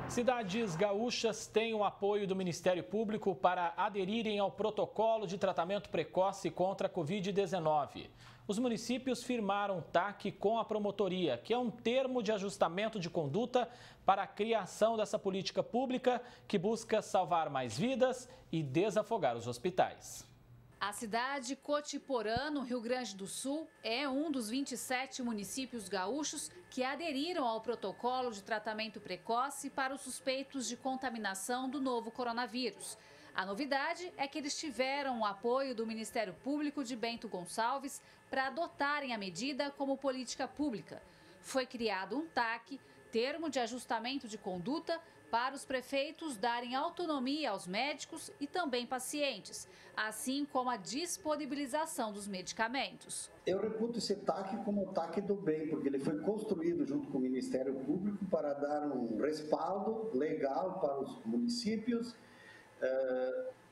Cidades gaúchas têm o apoio do Ministério Público para aderirem ao protocolo de tratamento precoce contra a Covid-19. Os municípios firmaram TAC com a promotoria, que é um termo de ajustamento de conduta para a criação dessa política pública que busca salvar mais vidas e desafogar os hospitais. A cidade Cotiporã, no Rio Grande do Sul, é um dos 27 municípios gaúchos que aderiram ao protocolo de tratamento precoce para os suspeitos de contaminação do novo coronavírus. A novidade é que eles tiveram o apoio do Ministério Público de Bento Gonçalves para adotarem a medida como política pública. Foi criado um TAC, termo de ajustamento de conduta, para os prefeitos darem autonomia aos médicos e também pacientes, assim como a disponibilização dos medicamentos. Eu reputo esse TAC como o TAC do bem, porque ele foi construído junto com o Ministério Público para dar um respaldo legal para os municípios,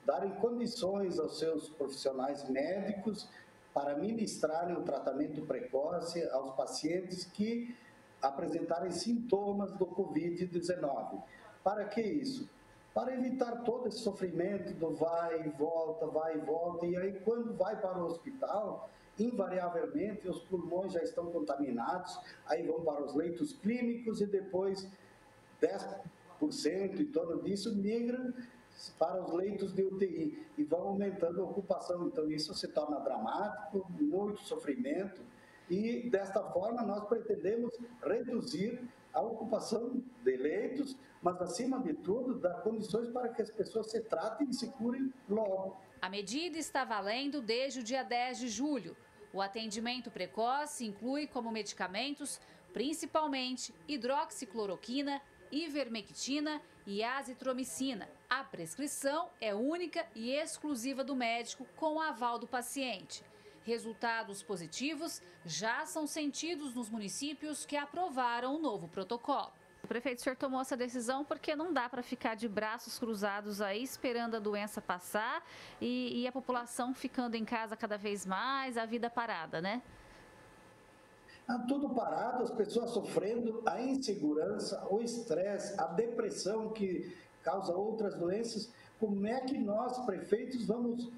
darem condições aos seus profissionais médicos para ministrarem o tratamento precoce aos pacientes que apresentarem sintomas do Covid-19. Para que isso? Para evitar todo esse sofrimento do vai e volta, e aí quando vai para o hospital, invariavelmente os pulmões já estão contaminados, aí vão para os leitos clínicos e depois 10% em torno disso migram para os leitos de UTI e vão aumentando a ocupação. Então isso se torna dramático, muito sofrimento. E, desta forma, nós pretendemos reduzir a ocupação de leitos, mas, acima de tudo, dar condições para que as pessoas se tratem e se curem logo. A medida está valendo desde o dia 10 de julho. O atendimento precoce inclui como medicamentos, principalmente, hidroxicloroquina, ivermectina e azitromicina. A prescrição é única e exclusiva do médico com o aval do paciente. Resultados positivos já são sentidos nos municípios que aprovaram o novo protocolo. O prefeito, o senhor tomou essa decisão porque não dá para ficar de braços cruzados aí esperando a doença passar e a população ficando em casa cada vez mais, a vida parada, né? Tudo parado, as pessoas sofrendo, a insegurança, o estresse, a depressão que causa outras doenças. Como é que nós, prefeitos, vamos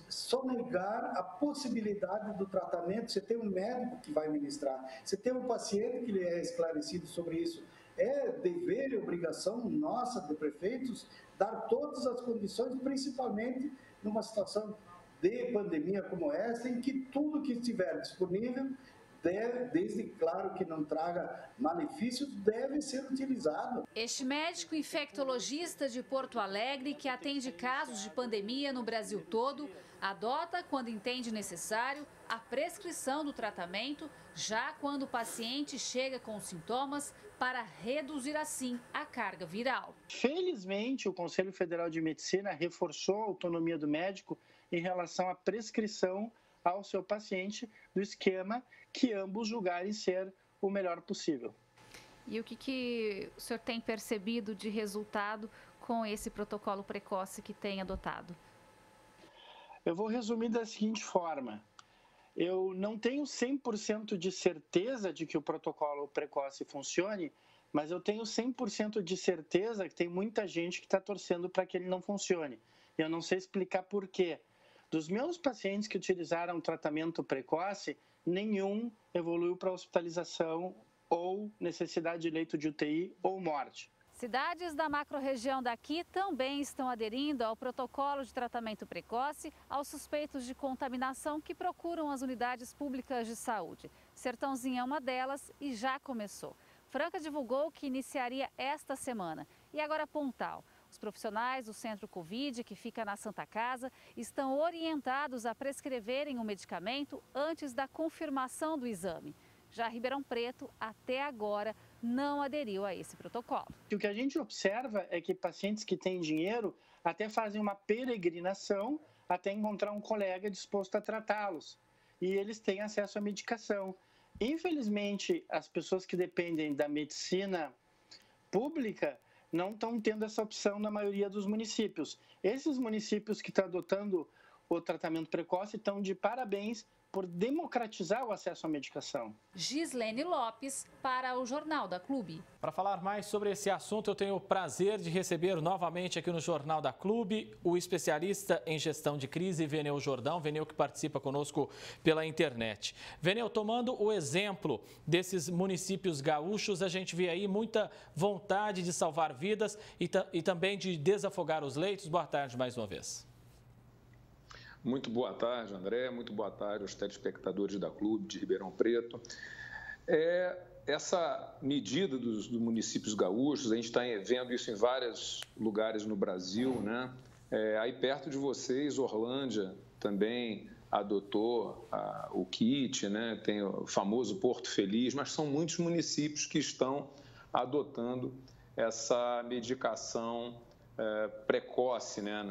sonegar a possibilidade do tratamento? Você tem um médico que vai ministrar, você tem um paciente que lhe é esclarecido sobre isso. É dever e obrigação nossa, de prefeitos, dar todas as condições, principalmente numa situação de pandemia como essa, em que tudo que estiver disponível, desde claro que não traga malefícios, deve ser utilizado. Este médico infectologista de Porto Alegre, que atende casos de pandemia no Brasil todo, adota, quando entende necessário, a prescrição do tratamento, já quando o paciente chega com sintomas, para reduzir assim a carga viral. Felizmente, o Conselho Federal de Medicina reforçou a autonomia do médico em relação à prescrição ao seu paciente do esquema que ambos julgarem ser o melhor possível. E o que o senhor tem percebido de resultado com esse protocolo precoce que tem adotado? Eu vou resumir da seguinte forma. Eu não tenho 100% de certeza de que o protocolo precoce funcione, mas eu tenho 100% de certeza que tem muita gente que está torcendo para que ele não funcione. E eu não sei explicar por quê. Dos meus pacientes que utilizaram tratamento precoce, nenhum evoluiu para hospitalização ou necessidade de leito de UTI ou morte. Cidades da macro-região daqui também estão aderindo ao protocolo de tratamento precoce aos suspeitos de contaminação que procuram as unidades públicas de saúde. Sertãozinho é uma delas e já começou. Franca divulgou que iniciaria esta semana. E agora Pontal. Os profissionais do Centro Covid, que fica na Santa Casa, estão orientados a prescreverem o medicamento antes da confirmação do exame. Já Ribeirão Preto, até agora, não aderiu a esse protocolo. O que a gente observa é que pacientes que têm dinheiro até fazem uma peregrinação até encontrar um colega disposto a tratá-los. E eles têm acesso à medicação. Infelizmente, as pessoas que dependem da medicina pública não estão tendo essa opção na maioria dos municípios. Esses municípios que estão adotando o tratamento precoce estão de parabéns, por democratizar o acesso à medicação. Gislene Lopes, para o Jornal da Clube. Para falar mais sobre esse assunto, eu tenho o prazer de receber novamente aqui no Jornal da Clube o especialista em gestão de crise, Veneu Jordão. Veneu que participa conosco pela internet. Veneu, tomando o exemplo desses municípios gaúchos, a gente vê aí muita vontade de salvar vidas e também de desafogar os leitos. Boa tarde mais uma vez. Muito boa tarde, André. Muito boa tarde aos telespectadores da Clube de Ribeirão Preto. Essa medida dos municípios gaúchos, a gente está vendo isso em vários lugares no Brasil, né? Aí perto de vocês, Orlândia também adotou o kit, né? Tem o famoso Porto Feliz, mas são muitos municípios que estão adotando essa medicação precoce, né?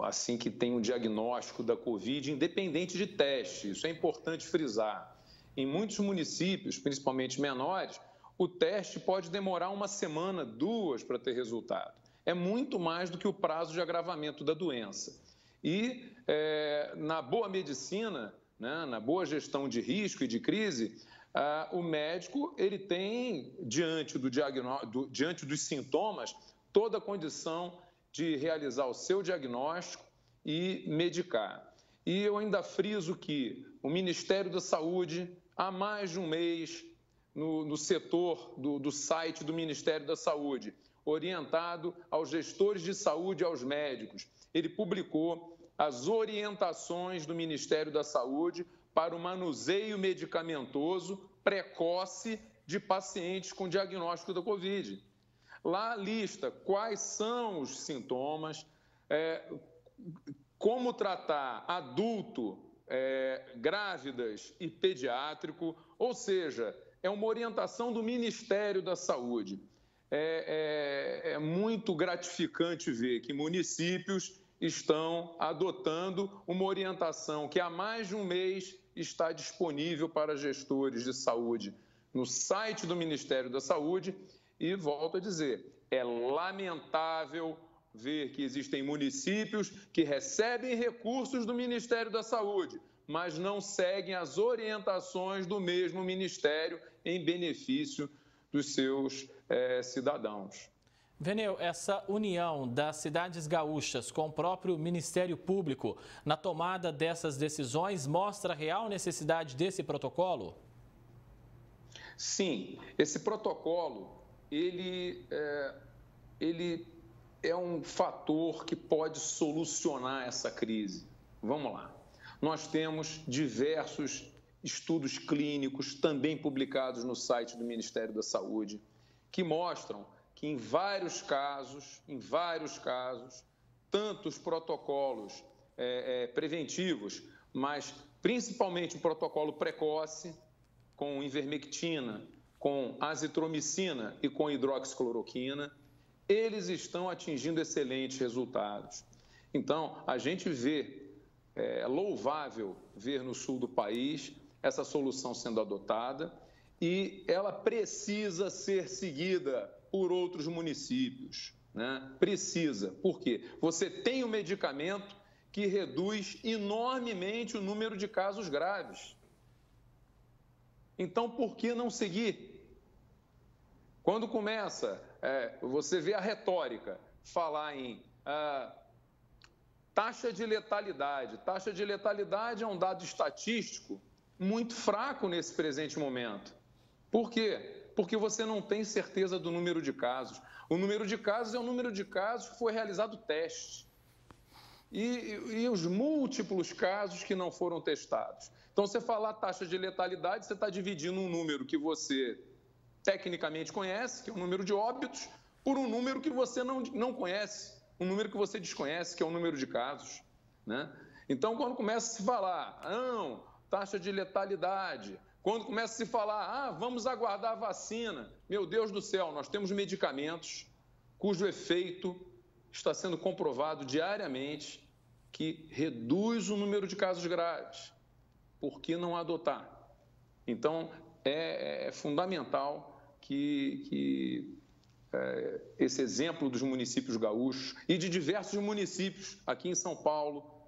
Assim que tem um diagnóstico da Covid, independente de teste. Isso é importante frisar. Em muitos municípios, principalmente menores, o teste pode demorar 1 semana, 2 para ter resultado. É muito mais do que o prazo de agravamento da doença. E na boa medicina, né, na boa gestão de risco e de crise, o médico ele tem, diante dos sintomas, toda a condição de realizar o seu diagnóstico e medicar. E eu ainda friso que o Ministério da Saúde, há mais de um mês, no setor do site do Ministério da Saúde, orientado aos gestores de saúde e aos médicos, ele publicou as orientações do Ministério da Saúde para o manuseio medicamentoso precoce de pacientes com diagnóstico da Covid. Lá lista quais são os sintomas, como tratar adulto, grávidas e pediátrico, ou seja, é uma orientação do Ministério da Saúde. É muito gratificante ver que municípios estão adotando uma orientação que há mais de um mês está disponível para gestores de saúde no site do Ministério da Saúde. E volto a dizer, é lamentável ver que existem municípios que recebem recursos do Ministério da Saúde, mas não seguem as orientações do mesmo Ministério em benefício dos seus cidadãos. Veneu, essa união das cidades gaúchas com o próprio Ministério Público na tomada dessas decisões mostra a real necessidade desse protocolo? Sim, esse protocolo ele é um fator que pode solucionar essa crise. Vamos lá. Nós temos diversos estudos clínicos, também publicados no site do Ministério da Saúde, que mostram que em vários casos, tanto os protocolos preventivos, mas principalmente o protocolo precoce, com ivermectina, com azitromicina e com hidroxicloroquina, eles estão atingindo excelentes resultados. Então, a gente vê, é louvável ver no sul do país essa solução sendo adotada e ela precisa ser seguida por outros municípios, né? Precisa. Por quê? Você tem um medicamento que reduz enormemente o número de casos graves. Então, por que não seguir? Quando começa, você vê a retórica, falar em taxa de letalidade. Taxa de letalidade é um dado estatístico muito fraco nesse presente momento. Por quê? Porque você não tem certeza do número de casos. O número de casos é o número de casos que foi realizado teste. E os múltiplos casos que não foram testados. Então, você falar taxa de letalidade, você está dividindo um número que você tecnicamente conhece, que é o número de óbitos, por um número que você não conhece, um número que você desconhece, que é o número de casos, né? Então, quando começa a se falar, não, taxa de letalidade, quando começa a se falar, vamos aguardar a vacina, meu Deus do céu, nós temos medicamentos cujo efeito está sendo comprovado diariamente que reduz o número de casos graves. Por que não adotar? Então, é fundamental que esse exemplo dos municípios gaúchos e de diversos municípios aqui em São Paulo,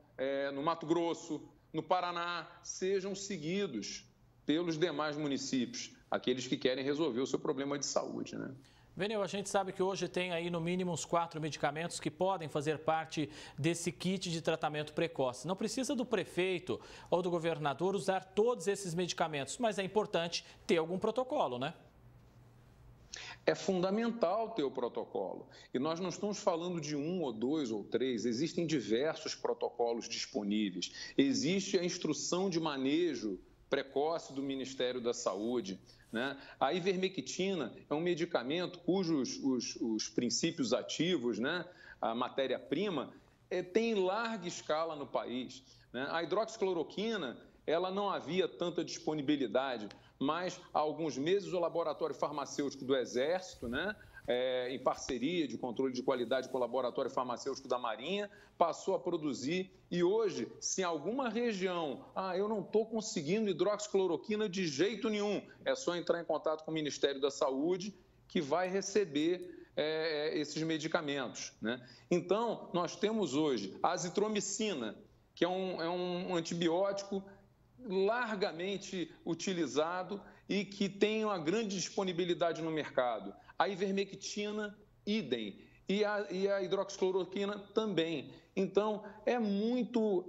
no Mato Grosso, no Paraná, sejam seguidos pelos demais municípios, aqueles que querem resolver o seu problema de saúde, né? Veneu, a gente sabe que hoje tem aí no mínimo uns 4 medicamentos que podem fazer parte desse kit de tratamento precoce. Não precisa do prefeito ou do governador usar todos esses medicamentos, mas é importante ter algum protocolo, né? É fundamental ter o protocolo. E nós não estamos falando de 1 ou 2 ou 3, existem diversos protocolos disponíveis. Existe a instrução de manejo precoce do Ministério da Saúde, né? A ivermectina é um medicamento cujos os princípios ativos, né, a matéria-prima, tem larga escala no país, né? A hidroxicloroquina, ela não havia tanta disponibilidade, mas há alguns meses o Laboratório Farmacêutico do Exército, né, em parceria de controle de qualidade com o Laboratório Farmacêutico da Marinha, passou a produzir. E hoje, se em alguma região, eu não estou conseguindo hidroxicloroquina de jeito nenhum, é só entrar em contato com o Ministério da Saúde, que vai receber esses medicamentos, né? Então, nós temos hoje a azitromicina, que é um antibiótico largamente utilizado e que tem uma grande disponibilidade no mercado. A ivermectina, idem, e a hidroxicloroquina também. Então, é muito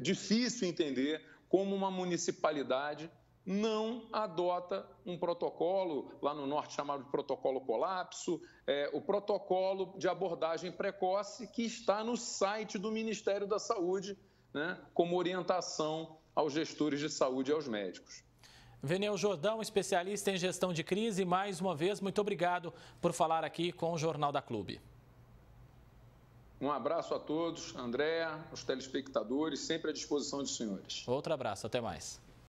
difícil entender como uma municipalidade não adota um protocolo, lá no norte chamado de protocolo colapso, o protocolo de abordagem precoce que está no site do Ministério da Saúde, né, como orientação aos gestores de saúde e aos médicos. Veneu Jordão, especialista em gestão de crise, mais uma vez, muito obrigado por falar aqui com o Jornal da Clube. Um abraço a todos, Andréa, os telespectadores, sempre à disposição dos senhores. Outro abraço, até mais.